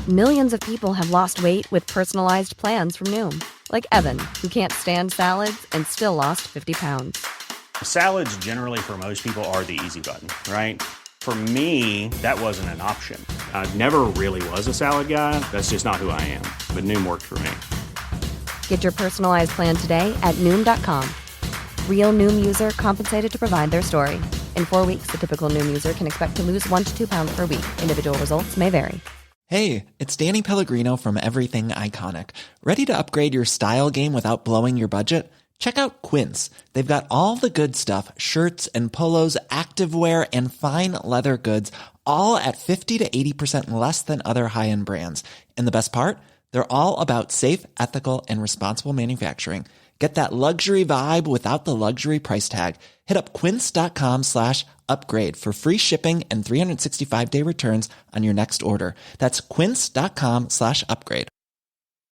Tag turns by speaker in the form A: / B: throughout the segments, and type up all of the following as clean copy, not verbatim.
A: Millions of people have lost weight with personalized plans from Noom. Like Evan, who can't stand salads and still lost 50 pounds.
B: Salads generally for most people are the easy button, right? For me, that wasn't an option. I never really was a salad guy. That's just not who I am. But Noom worked for me.
A: Get your personalized plan today at Noom.com. Real Noom user compensated to provide their story. In 4 weeks, the typical Noom user can expect to lose 1 to 2 pounds per week. Individual results may vary.
C: Hey, it's Danny Pellegrino from Everything Iconic. Ready to upgrade your style game without blowing your budget? Check out Quince. They've got all the good stuff, shirts and polos, activewear, and fine leather goods, all at 50 to 80% less than other high-end brands. And the best part? They're all about safe, ethical, and responsible manufacturing. Get that luxury vibe without the luxury price tag. Hit up quince.com/upgrade for free shipping and 365-day returns on your next order. That's quince.com/upgrade.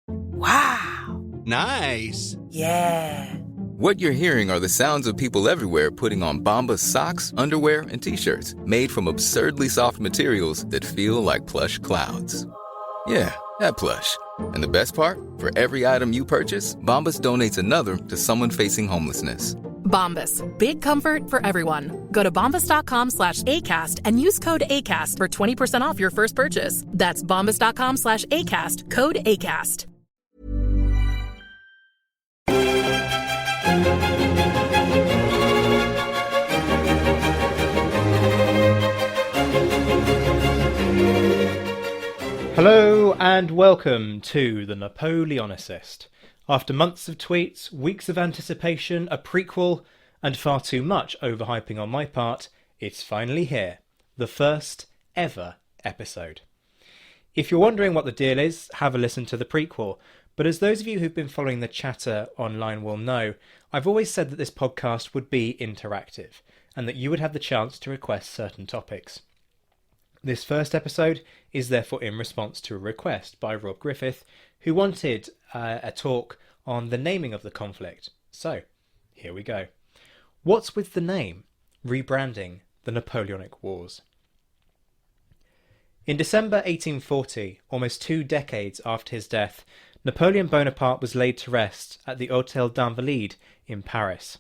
D: Wow.
E: Nice.
D: Yeah.
F: What you're hearing are the sounds of people everywhere putting on Bombas socks, underwear, and T-shirts made from absurdly soft materials that feel like plush clouds. Yeah, that plush. And the best part? For every item you purchase, Bombas donates another to someone facing homelessness.
G: Bombas. Big comfort for everyone. Go to bombas.com/ACAST and use code ACAST for 20% off your first purchase. That's bombas.com/ACAST. Code ACAST.
H: Hello and welcome to The Napoleonicist. After months of tweets, weeks of anticipation, a prequel, and far too much overhyping on my part, it's finally here. The first ever episode. If you're wondering what the deal is, have a listen to the prequel. But as those of you who've been following the chatter online will know, I've always said that this podcast would be interactive, and that you would have the chance to request certain topics. This first episode is therefore in response to a request by Rob Griffith, who wanted a talk on the naming of the conflict. So, here we go. What's with the name? Rebranding the Napoleonic Wars. In December 1840, almost 2 decades after his death, Napoleon Bonaparte was laid to rest at the Hôtel d'Invalides in Paris.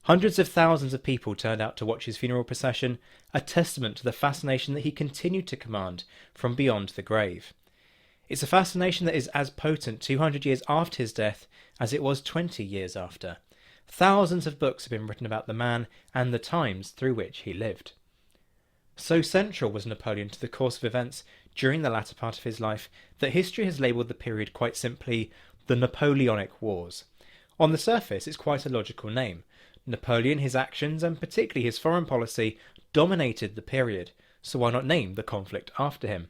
H: Hundreds of thousands of people turned out to watch his funeral procession, a testament to the fascination that he continued to command from beyond the grave. It's a fascination that is as potent 200 years after his death as it was 20 years after. Thousands of books have been written about the man and the times through which he lived. So central was Napoleon to the course of events during the latter part of his life that history has labelled the period quite simply the Napoleonic Wars. On the surface, it's quite a logical name. Napoleon, his actions, and particularly his foreign policy, dominated the period, so why not name the conflict after him?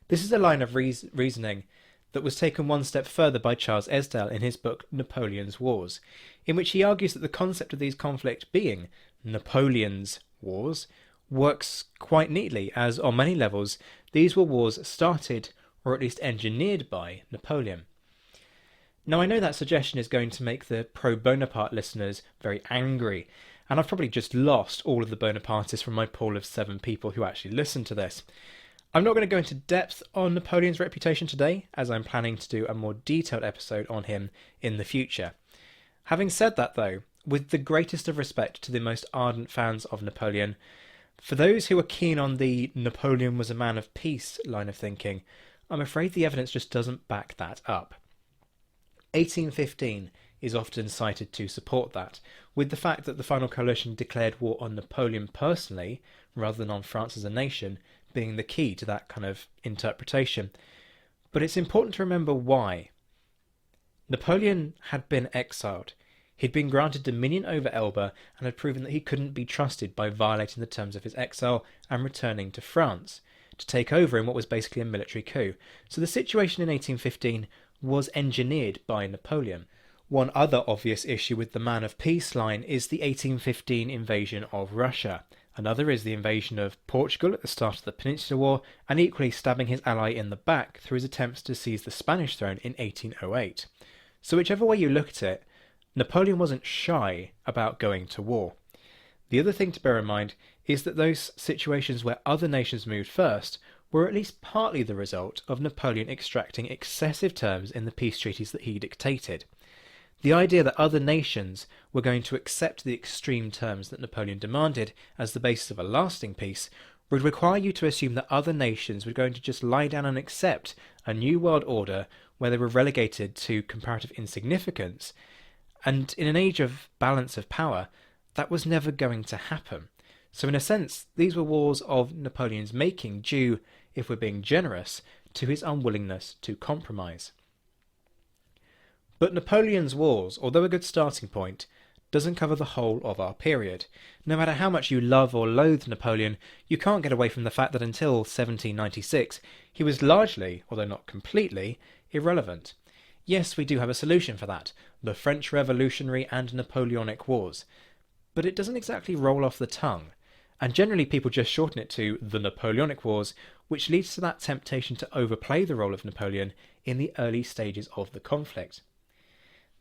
H: This is a line of reasoning that was taken one step further by Charles Esdale in his book Napoleon's Wars, in which he argues that the concept of these conflicts being Napoleon's Wars works quite neatly, as on many levels these were wars started, or at least engineered by, Napoleon. Now I know that suggestion is going to make the pro-Bonaparte listeners very angry, and I've probably just lost all of the Bonapartists from my pool of 7 people who actually listen to this. I'm not going to go into depth on Napoleon's reputation today, as I'm planning to do a more detailed episode on him in the future. Having said that though, with the greatest of respect to the most ardent fans of Napoleon, for those who are keen on the Napoleon was a man of peace line of thinking, I'm afraid the evidence just doesn't back that up. 1815 is often cited to support that, with the fact that the final coalition declared war on Napoleon personally, rather than on France as a nation, being the key to that kind of interpretation. But it's important to remember why. Napoleon had been exiled. He'd been granted dominion over Elba and had proven that he couldn't be trusted by violating the terms of his exile and returning to France to take over in what was basically a military coup. So the situation in 1815 was engineered by Napoleon. One other obvious issue with the man of peace line is the 1815 invasion of Russia. Another is the invasion of Portugal at the start of the Peninsular War, and equally stabbing his ally in the back through his attempts to seize the Spanish throne in 1808. So whichever way you look at it, Napoleon wasn't shy about going to war. The other thing to bear in mind is that those situations where other nations moved first were at least partly the result of Napoleon extracting excessive terms in the peace treaties that he dictated. The idea that other nations were going to accept the extreme terms that Napoleon demanded as the basis of a lasting peace would require you to assume that other nations were going to just lie down and accept a new world order where they were relegated to comparative insignificance. And in an age of balance of power, that was never going to happen. So in a sense, these were wars of Napoleon's making, due, if we're being generous, to his unwillingness to compromise. But Napoleon's wars, although a good starting point, doesn't cover the whole of our period. No matter how much you love or loathe Napoleon, you can't get away from the fact that until 1796, he was largely, although not completely, irrelevant. Yes, we do have a solution for that, the French Revolutionary and Napoleonic Wars. But it doesn't exactly roll off the tongue, and generally people just shorten it to the Napoleonic Wars, which leads to that temptation to overplay the role of Napoleon in the early stages of the conflict.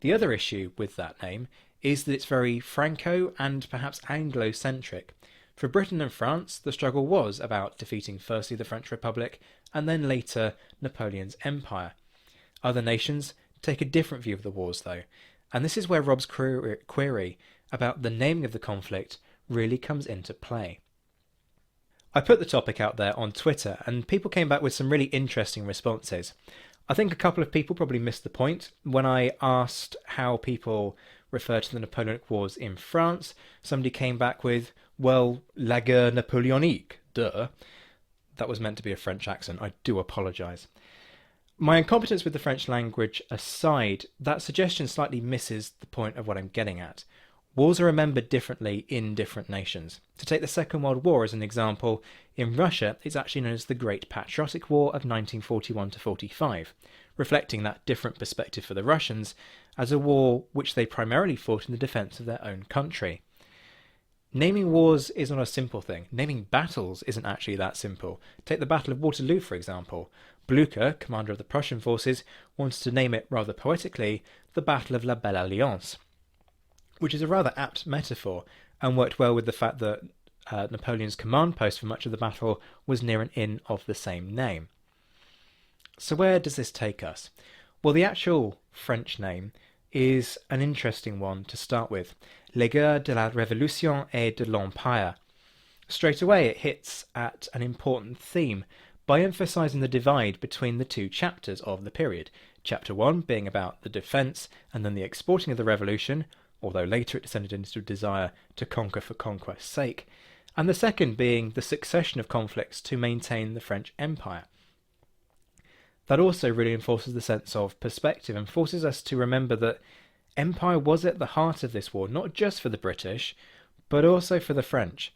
H: The other issue with that name is that it's very Franco and perhaps Anglo-centric. For Britain and France, the struggle was about defeating firstly the French Republic and then later Napoleon's empire. Other nations take a different view of the wars though, and this is where Rob's query about the naming of the conflict really comes into play. I put the topic out there on Twitter and people came back with some really interesting responses. I think a couple of people probably missed the point. When I asked how people refer to the Napoleonic Wars in France, somebody came back with, well, la guerre napoléonique, duh. That was meant to be a French accent, I do apologise. My incompetence with the French language aside, that suggestion slightly misses the point of what I'm getting at. Wars are remembered differently in different nations. To take the Second World War as an example, in Russia it's actually known as the Great Patriotic War of 1941-45, reflecting that different perspective for the Russians as a war which they primarily fought in the defence of their own country. Naming wars is not a simple thing. Naming battles isn't actually that simple. Take the Battle of Waterloo, for example. Blücher, commander of the Prussian forces, wanted to name it rather poetically the Battle of la Belle Alliance, which is a rather apt metaphor and worked well with the fact that Napoleon's command post for much of the battle was near an inn of the same name. So where does this take us? Well, the actual French name is an interesting one to start with. Les guerres de la Révolution et de l'Empire. Straight away it hits at an important theme by emphasising the divide between the two chapters of the period. Chapter 1 being about the defence and then the exporting of the revolution, although later it descended into a desire to conquer for conquest's sake, and the second being the succession of conflicts to maintain the French Empire. That also really enforces the sense of perspective and forces us to remember that empire was at the heart of this war, not just for the British, but also for the French.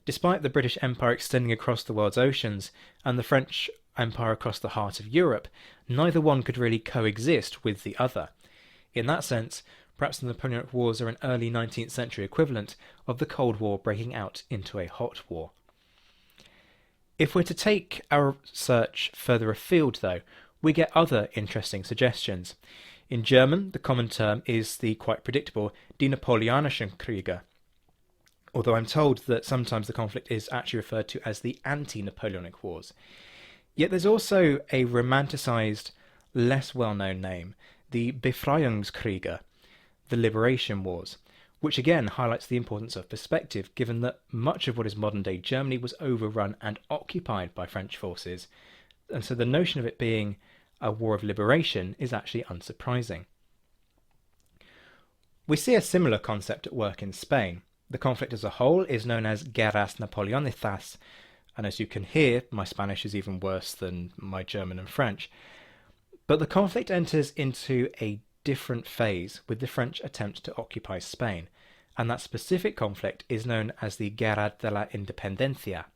H: Despite the British Empire extending across the world's oceans and the French Empire across the heart of Europe, neither one could really coexist with the other. In that sense, perhaps the Napoleonic Wars are an early 19th century equivalent of the Cold War breaking out into a hot war. If we're to take our search further afield, though, we get other interesting suggestions. In German, the common term is the quite predictable Die Napoleonischen Kriege, although I'm told that sometimes the conflict is actually referred to as the anti-Napoleonic Wars. Yet there's also a romanticised, less well-known name, the Befreiungskriege, the Liberation Wars, which again highlights the importance of perspective, given that much of what is modern-day Germany was overrun and occupied by French forces, and so the notion of it being a war of liberation is actually unsurprising. We see a similar concept at work in Spain. The conflict as a whole is known as Guerras Napoleónicas, and as you can hear, my Spanish is even worse than my German and French. But the conflict enters into a different phase with the French attempt to occupy Spain, and that specific conflict is known as the Guerra de la Independencia.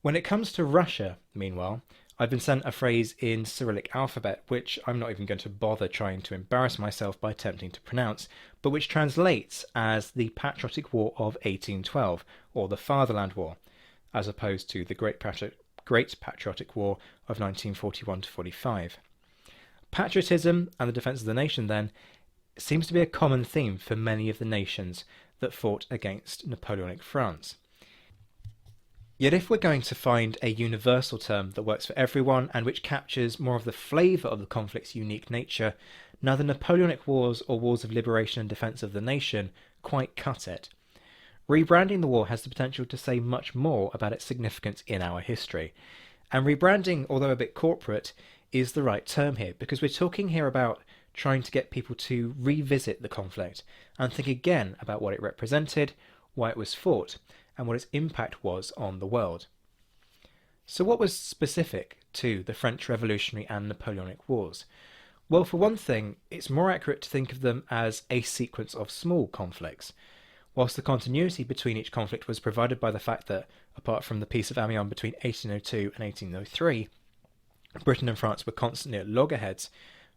H: When it comes to Russia, meanwhile, I've been sent a phrase in Cyrillic alphabet, which I'm not even going to bother trying to embarrass myself by attempting to pronounce, but which translates as the Patriotic War of 1812, or the Fatherland War, as opposed to the Great Patriotic War of 1941-45. Patriotism and the defence of the nation, then, seems to be a common theme for many of the nations that fought against Napoleonic France. Yet if we're going to find a universal term that works for everyone and which captures more of the flavour of the conflict's unique nature, neither Napoleonic Wars or Wars of Liberation and Defence of the Nation quite cut it. Rebranding the war has the potential to say much more about its significance in our history. And rebranding, although a bit corporate, is the right term here, because we're talking here about trying to get people to revisit the conflict and think again about what it represented, why it was fought, and what its impact was on the world. So what was specific to the French Revolutionary and Napoleonic Wars? Well, for one thing, it's more accurate to think of them as a sequence of small conflicts. Whilst the continuity between each conflict was provided by the fact that, apart from the Peace of Amiens between 1802 and 1803, Britain and France were constantly at loggerheads,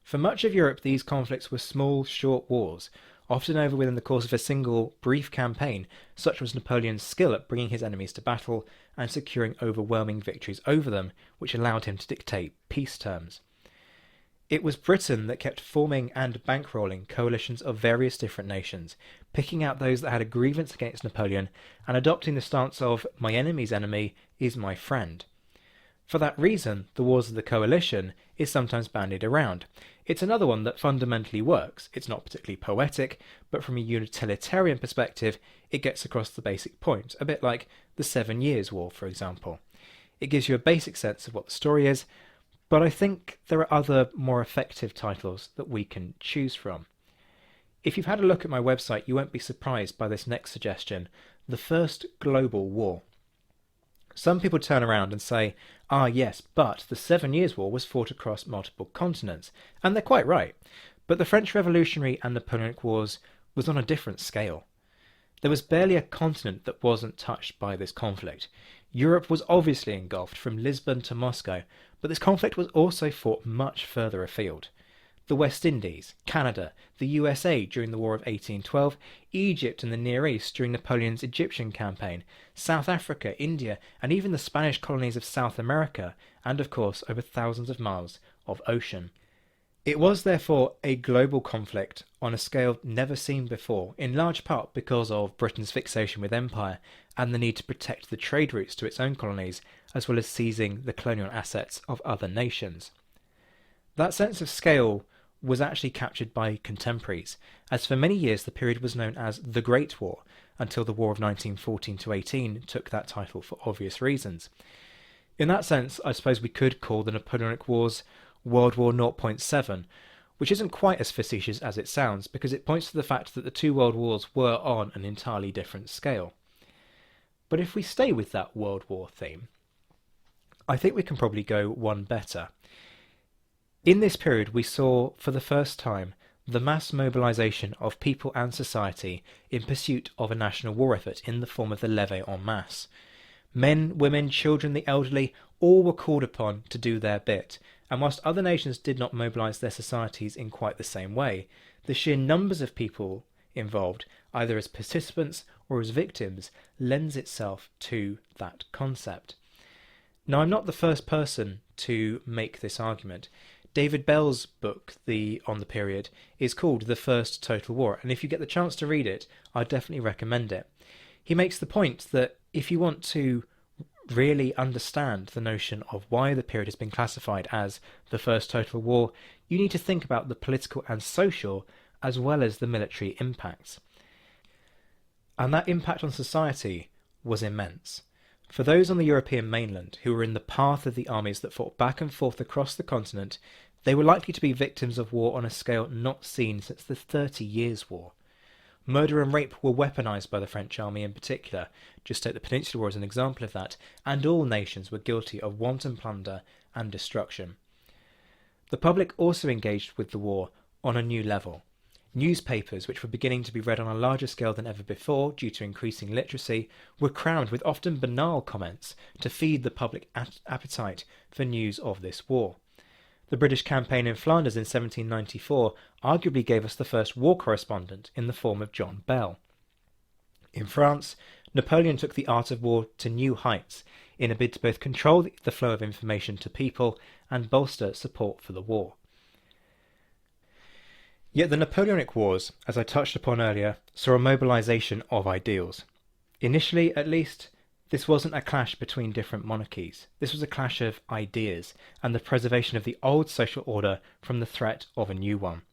H: for much of Europe these conflicts were small, short wars, often over within the course of a single, brief campaign. Such was Napoleon's skill at bringing his enemies to battle and securing overwhelming victories over them, which allowed him to dictate peace terms. It was Britain that kept forming and bankrolling coalitions of various different nations, picking out those that had a grievance against Napoleon and adopting the stance of "my enemy's enemy is my friend." For that reason, the Wars of the Coalition is sometimes bandied around. It's another one that fundamentally works. It's not particularly poetic, but from a utilitarian perspective, it gets across the basic point, a bit like the 7 Years' War, for example. It gives you a basic sense of what the story is, but I think there are other more effective titles that we can choose from. If you've had a look at my website, you won't be surprised by this next suggestion, The First Global War. Some people turn around and say, ah yes, but the 7 Years' War was fought across multiple continents, and they're quite right. But the French Revolutionary and Napoleonic Wars was on a different scale. There was barely a continent that wasn't touched by this conflict. Europe was obviously engulfed from Lisbon to Moscow, but this conflict was also fought much further afield. The West Indies, Canada, the USA during the War of 1812, Egypt and the Near East during Napoleon's Egyptian campaign, South Africa, India, and even the Spanish colonies of South America, and of course over thousands of miles of ocean. It was therefore a global conflict on a scale never seen before, in large part because of Britain's fixation with empire and the need to protect the trade routes to its own colonies, as well as seizing the colonial assets of other nations. That sense of scale was actually captured by contemporaries, as for many years the period was known as the Great War, until the War of 1914-18 took that title for obvious reasons. In that sense, I suppose we could call the Napoleonic Wars World War 0.7, which isn't quite as facetious as it sounds, because it points to the fact that the two world wars were on an entirely different scale. But if we stay with that World War theme, I think we can probably go one better. In this period we saw, for the first time, the mass mobilisation of people and society in pursuit of a national war effort in the form of the levée en masse. Men, women, children, the elderly, all were called upon to do their bit, and whilst other nations did not mobilise their societies in quite the same way, the sheer numbers of people involved, either as participants or as victims, lends itself to that concept. Now, I'm not the first person to make this argument. David Bell's book, On the Period, is called The First Total War, and if you get the chance to read it, I definitely recommend it. He makes the point that if you want to really understand the notion of why the period has been classified as the First Total War, you need to think about the political and social as well as the military impacts. And that impact on society was immense. For those on the European mainland who were in the path of the armies that fought back and forth across the continent, they were likely to be victims of war on a scale not seen since the 30 Years' War. Murder and rape were weaponised by the French army in particular, just take the Peninsular War as an example of that, and all nations were guilty of wanton plunder and destruction. The public also engaged with the war on a new level. Newspapers, which were beginning to be read on a larger scale than ever before due to increasing literacy, were crammed with often banal comments to feed the public appetite for news of this war. The British campaign in Flanders in 1794 arguably gave us the first war correspondent in the form of John Bell. In France, Napoleon took the art of war to new heights in a bid to both control the flow of information to people and bolster support for the war. Yet the Napoleonic Wars, as I touched upon earlier, saw a mobilisation of ideals. Initially, at least, This wasn't a clash between different monarchies. This was a clash of ideas and the preservation of the old social order from the threat of a new one.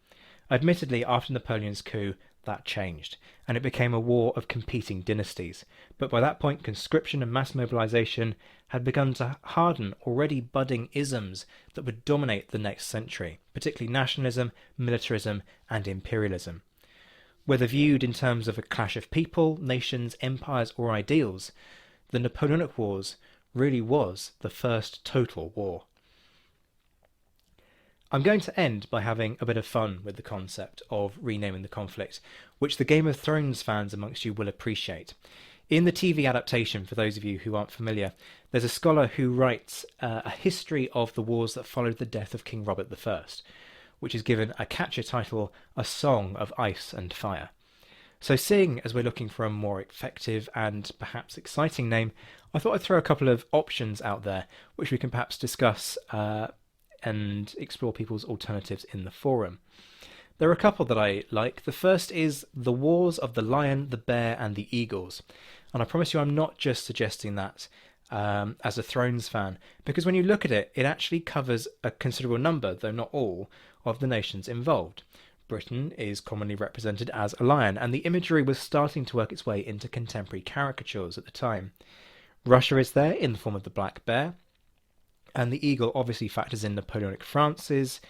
H: Admittedly, after Napoleon's coup, that changed, and it became a war of competing dynasties. But by that point, conscription and mass mobilization had begun to harden already budding isms that would dominate the next century, particularly nationalism, militarism, and imperialism. Whether viewed in terms of a clash of people, nations, empires, or ideals, the Napoleonic Wars really was the first total war. I'm going to end by having a bit of fun with the concept of renaming the conflict, which the Game of Thrones fans amongst you will appreciate. In the TV adaptation, for those of you who aren't familiar, there's a scholar who writes a history of the wars that followed the death of King Robert I, which is given a catchy title, A Song of Ice and Fire. So seeing as we're looking for a more effective and perhaps exciting name, I thought I'd throw a couple of options out there, which we can perhaps discuss and explore people's alternatives in the forum. There are a couple that I like. The first is The Wars of the Lion, the Bear and the Eagles. And I promise you I'm not just suggesting that as a Thrones fan, because when you look at it, it actually covers a considerable number, though not all, of the nations involved. Britain is commonly represented as a lion, and the imagery was starting to work its way into contemporary caricatures at the time. Russia is there in the form of the black bear, and the eagle obviously factors in Napoleonic France's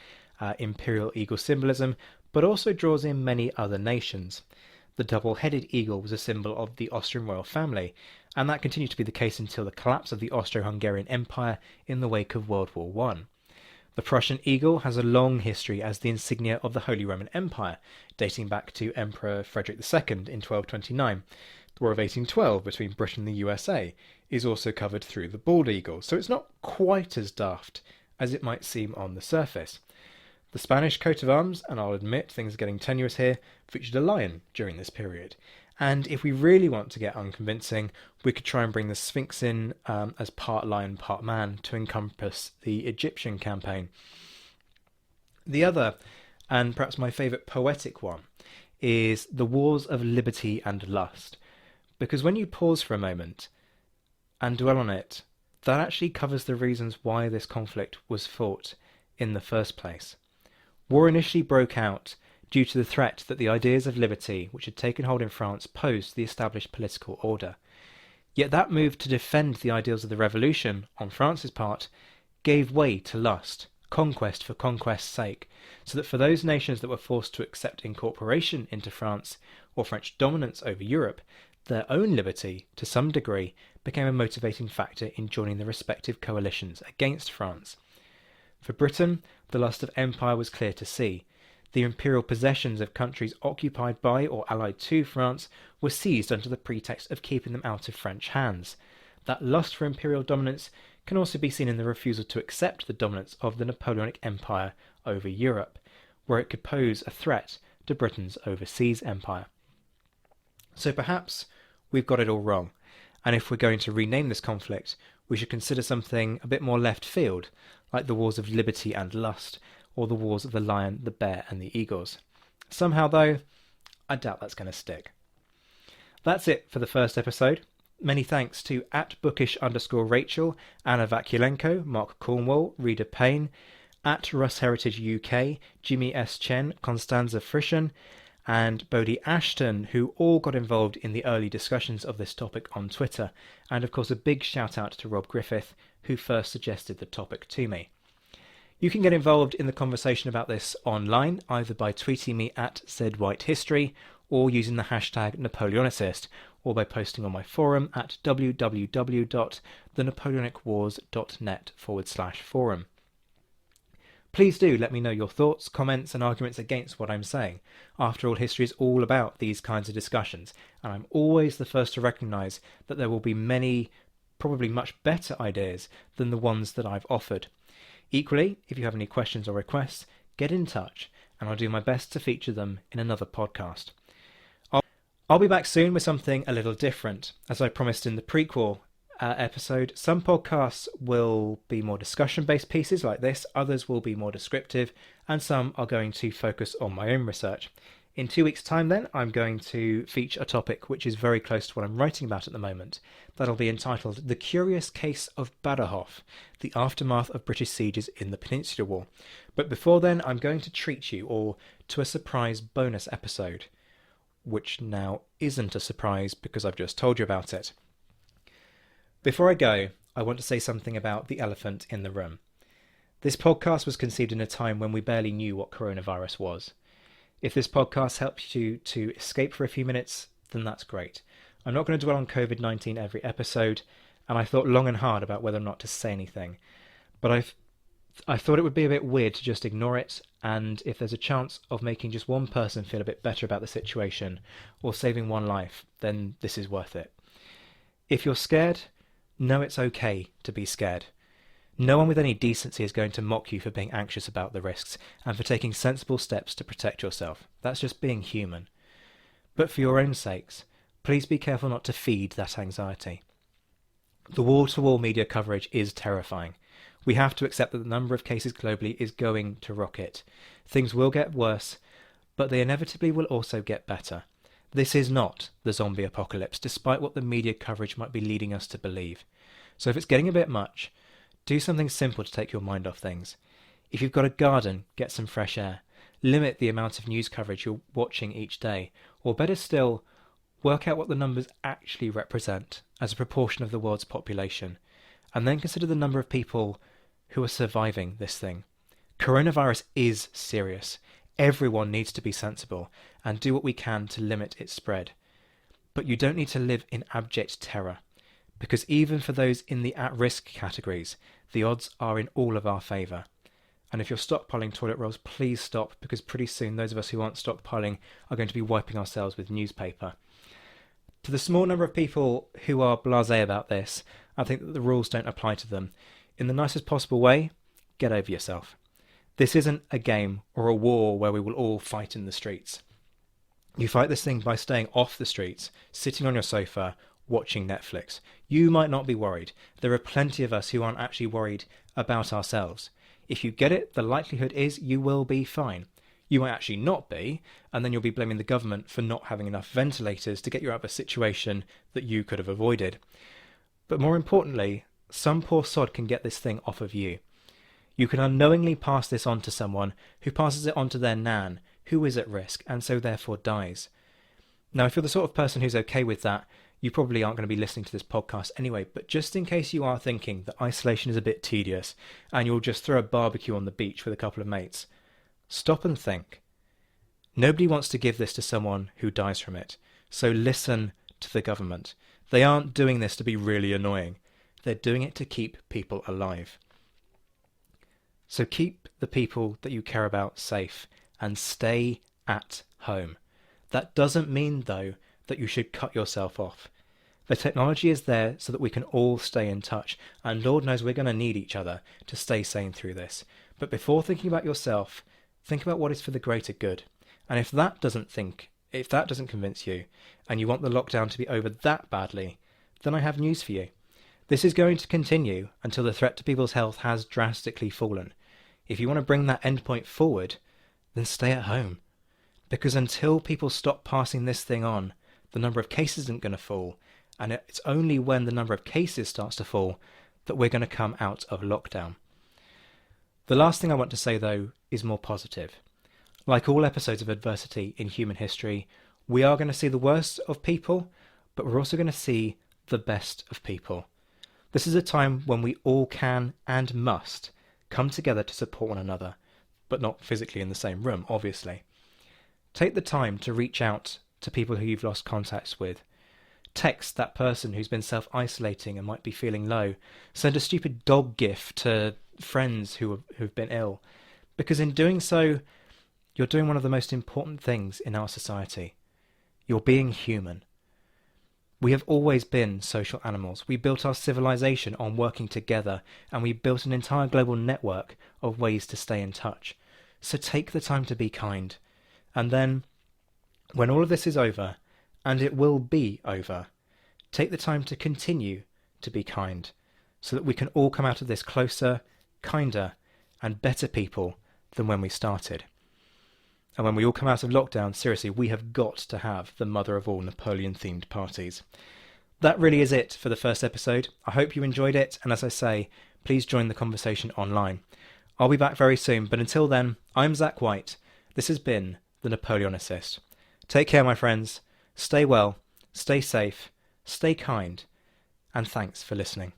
H: imperial eagle symbolism, but also draws in many other nations. The double-headed eagle was a symbol of the Austrian royal family, and that continued to be the case until the collapse of the Austro-Hungarian Empire in the wake of World War I. The Prussian eagle has a long history as the insignia of the Holy Roman Empire, dating back to Emperor Frederick II in 1229. The War of 1812 between Britain and the USA is also covered through the bald eagle, so it's not quite as daft as it might seem on the surface. The Spanish coat of arms, and I'll admit things are getting tenuous here, featured a lion during this period. And if we really want to get unconvincing, we could try and bring the Sphinx in as part lion, part man to encompass the Egyptian campaign. The other, and perhaps my favourite poetic one, is The Wars of Liberty and Lust. Because when you pause for a moment and dwell on it, that actually covers the reasons why this conflict was fought in the first place. War initially broke out due to the threat that the ideas of liberty which had taken hold in France posed to the established political order. Yet that move to defend the ideals of the revolution, on France's part, gave way to lust, conquest for conquest's sake, so that for those nations that were forced to accept incorporation into France or French dominance over Europe, their own liberty, to some degree, became a motivating factor in joining the respective coalitions against France. For Britain, the lust of empire was clear to see. The imperial possessions of countries occupied by or allied to France were seized under the pretext of keeping them out of French hands. That lust for imperial dominance can also be seen in the refusal to accept the dominance of the Napoleonic Empire over Europe, where it could pose a threat to Britain's overseas empire. So perhaps we've got it all wrong, and if we're going to rename this conflict, we should consider something a bit more left field, like the Wars of Liberty and Lust, or the Wars of the Lion, the Bear and the Eagles. Somehow, though, I doubt that's going to stick. That's it for the first episode. Many thanks to @bookish_Rachel, Anna Vakulenko, Mark Cornwall, Rita Payne, @RussHeritageUK, Jimmy S. Chen, Constanza Frischen, and Bodhi Ashton, who all got involved in the early discussions of this topic on Twitter. And of course a big shout out to Rob Griffith, who first suggested the topic to me. You can get involved in the conversation about this online, either by tweeting me @ZWhiteHistory, or using the hashtag Napoleonicist, or by posting on my forum at www.thenapoleonicwars.net/forum. Please do let me know your thoughts, comments and arguments against what I'm saying. After all, history is all about these kinds of discussions, and I'm always the first to recognise that there will be many, probably much better ideas than the ones that I've offered. Equally, if you have any questions or requests, get in touch, and I'll do my best to feature them in another podcast. I'll be back soon with something a little different. As I promised in the prequel episode, some podcasts will be more discussion-based pieces like this, others will be more descriptive, and some are going to focus on my own research. In 2 weeks' time then, I'm going to feature a topic which is very close to what I'm writing about at the moment. That'll be entitled The Curious Case of Badajoz, the Aftermath of British Sieges in the Peninsular War. But before then, I'm going to treat you all to a surprise bonus episode, which now isn't a surprise because I've just told you about it. Before I go, I want to say something about the elephant in the room. This podcast was conceived in a time when we barely knew what coronavirus was. If this podcast helps you to escape for a few minutes, then that's great. I'm not going to dwell on COVID-19 every episode, and I thought long and hard about whether or not to say anything. But I thought it would be a bit weird to just ignore it, and if there's a chance of making just one person feel a bit better about the situation, or saving one life, then this is worth it. If you're scared, know it's okay to be scared. No one with any decency is going to mock you for being anxious about the risks and for taking sensible steps to protect yourself. That's just being human. But for your own sakes, please be careful not to feed that anxiety. The wall-to-wall media coverage is terrifying. We have to accept that the number of cases globally is going to rocket. Things will get worse, but they inevitably will also get better. This is not the zombie apocalypse, despite what the media coverage might be leading us to believe. So if it's getting a bit much, do something simple to take your mind off things. If you've got a garden, get some fresh air. Limit the amount of news coverage you're watching each day. Or better still, work out what the numbers actually represent as a proportion of the world's population. And then consider the number of people who are surviving this thing. Coronavirus is serious. Everyone needs to be sensible and do what we can to limit its spread. But you don't need to live in abject terror. Because even for those in the at-risk categories, the odds are in all of our favour. And if you're stockpiling toilet rolls, please stop, because pretty soon those of us who aren't stockpiling are going to be wiping ourselves with newspaper. To the small number of people who are blasé about this, I think that the rules don't apply to them. In the nicest possible way, get over yourself. This isn't a game or a war where we will all fight in the streets. You fight this thing by staying off the streets, sitting on your sofa, watching Netflix. You might not be worried. There are plenty of us who aren't actually worried about ourselves. If you get it, the likelihood is you will be fine. You might actually not be, and then you'll be blaming the government for not having enough ventilators to get you out of a situation that you could have avoided. But more importantly, some poor sod can get this thing off of you. You can unknowingly pass this on to someone who passes it on to their nan, who is at risk, and so therefore dies. Now, if you're the sort of person who's okay with that, you probably aren't going to be listening to this podcast anyway, but just in case you are thinking that isolation is a bit tedious and you'll just throw a barbecue on the beach with a couple of mates, stop and think. Nobody wants to give this to someone who dies from it, so listen to the government. They aren't doing this to be really annoying. They're doing it to keep people alive. So keep the people that you care about safe and stay at home. That doesn't mean, though, that you should cut yourself off. The technology is there so that we can all stay in touch, and Lord knows we're going to need each other to stay sane through this. But before thinking about yourself, think about what is for the greater good. And if that doesn't convince you, and you want the lockdown to be over that badly, then I have news for you. This is going to continue until the threat to people's health has drastically fallen. If you want to bring that endpoint forward, then stay at home. Because until people stop passing this thing on, the number of cases isn't going to fall, and it's only when the number of cases starts to fall that we're going to come out of lockdown. The last thing I want to say, though, is more positive. Like all episodes of adversity in human history, we are going to see the worst of people, but we're also going to see the best of people. This is a time when we all can and must come together to support one another, but not physically in the same room, obviously. Take the time to reach out to people who you've lost contacts with. Text that person who's been self-isolating and might be feeling low. Send a stupid dog gif to friends who've been ill. Because in doing so, you're doing one of the most important things in our society. You're being human. We have always been social animals. We built our civilization on working together, and we built an entire global network of ways to stay in touch. So take the time to be kind. And then, when all of this is over, and it will be over, take the time to continue to be kind, so that we can all come out of this closer, kinder, and better people than when we started. And when we all come out of lockdown, seriously, we have got to have the mother of all Napoleon-themed parties. That really is it for the first episode. I hope you enjoyed it, and as I say, please join the conversation online. I'll be back very soon, but until then, I'm Zach White. This has been The Napoleonicist. Take care, my friends. Stay well, stay safe, stay kind, and thanks for listening.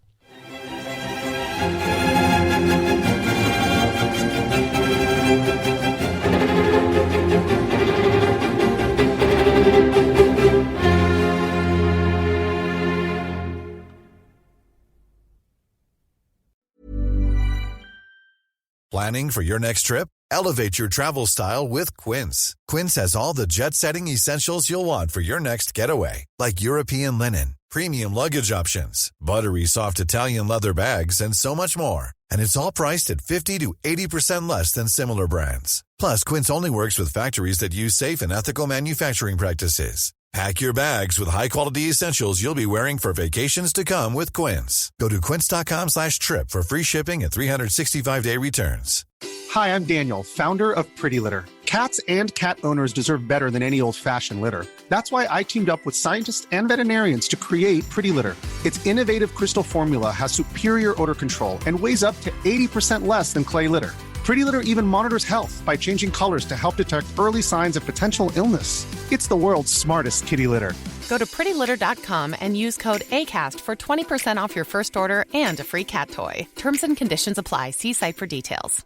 D: Planning for your next trip? Elevate your travel style with Quince. Quince has all the jet-setting essentials you'll want for your next getaway, like European linen, premium luggage options, buttery soft Italian leather bags, and so much more. And it's all priced at 50 to 80% less than similar brands. Plus, Quince only works with factories that use safe and ethical manufacturing practices. Pack your bags with high-quality essentials you'll be wearing for vacations to come with Quince. Go to quince.com/trip for free shipping and 365-day returns.
E: Hi, I'm Daniel, founder of Pretty Litter. Cats and cat owners deserve better than any old-fashioned litter. That's why I teamed up with scientists and veterinarians to create Pretty Litter. Its innovative crystal formula has superior odor control and weighs up to 80% less than clay litter. Pretty Litter even monitors health by changing colors to help detect early signs of potential illness. It's the world's smartest kitty litter.
G: Go to prettylitter.com and use code ACAST for 20% off your first order and a free cat toy. Terms and conditions apply. See site for details.